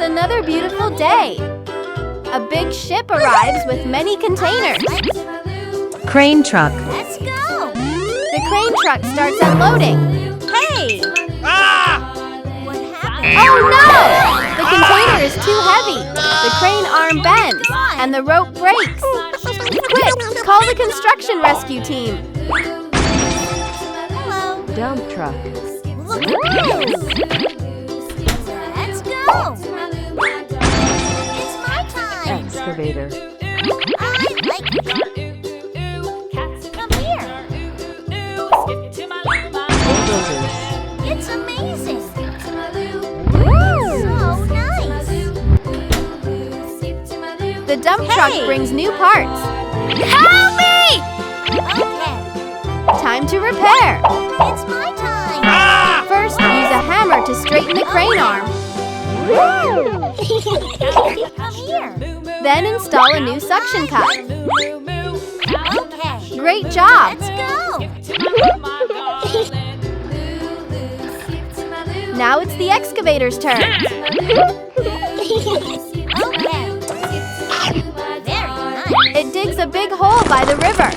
another beautiful day. A big ship arrives with many containers. Crane truck. Let's go! The crane truck starts unloading. Hey! Ah! What happened? Oh no! The container is too heavy. The crane arm bends and the rope breaks. Quick, call the construction rescue team. Hello. Dump truck. Look at this! Let's go! It's my time! Excavator. I like it. Come here. Bulldozers. It's amazing. So nice. The dump truck brings new parts. Help me! Okay, Time to repair. it's my time. Ah! First, use a hammer to straighten the crane arm. Come here. Then install a new suction cup. Okay, Great job! let's go. Now it's the excavator's turn. Okay. Very nice. It digs a big hole by the river.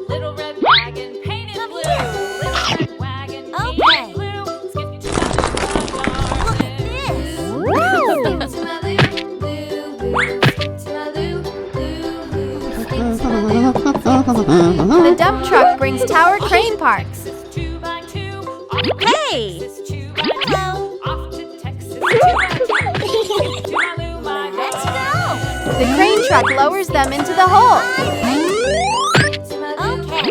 Little red wagon painted Come blue. here. Little red wagon Okay. painted blue. Skip to Look at this. The dump truck brings tower crane parts. 2x2. Hey. Hello. Off to Texas. 2x2. Let's go. The crane truck lowers them into the hole. Okay.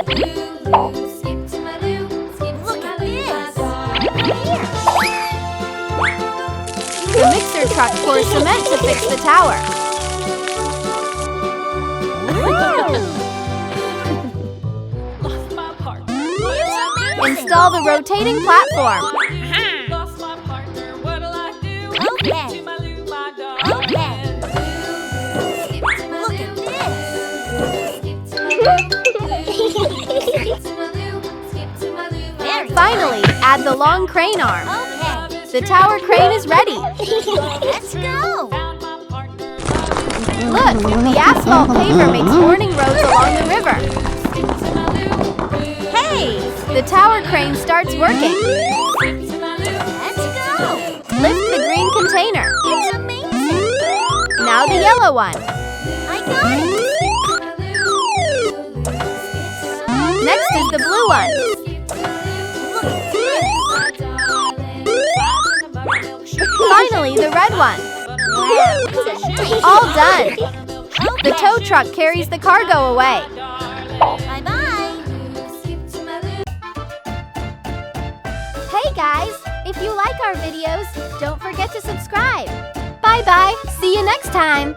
Look at this. Here. The mixer truck pours cement to fix the tower. Lost my partner. Install the rotating platform. Lost my partner. What'll I do? Okay. To my Lou, my dog. Okay. Look at this. Very Finally, add the long crane arm. Okay. The tower crane is ready. Let's go. Found my partner. Look, the asphalt paver makes warning roads along the river. Hey. The tower crane starts working. Let's go. Lift the green container. It's amazing. Now the yellow one. I got it. Next is the blue one. Look at this. Finally, the red one. Wow. All done. The tow truck carries the cargo away. Bye-bye. Hey guys, if you like our videos, don't forget to subscribe. Bye-bye. See you next time.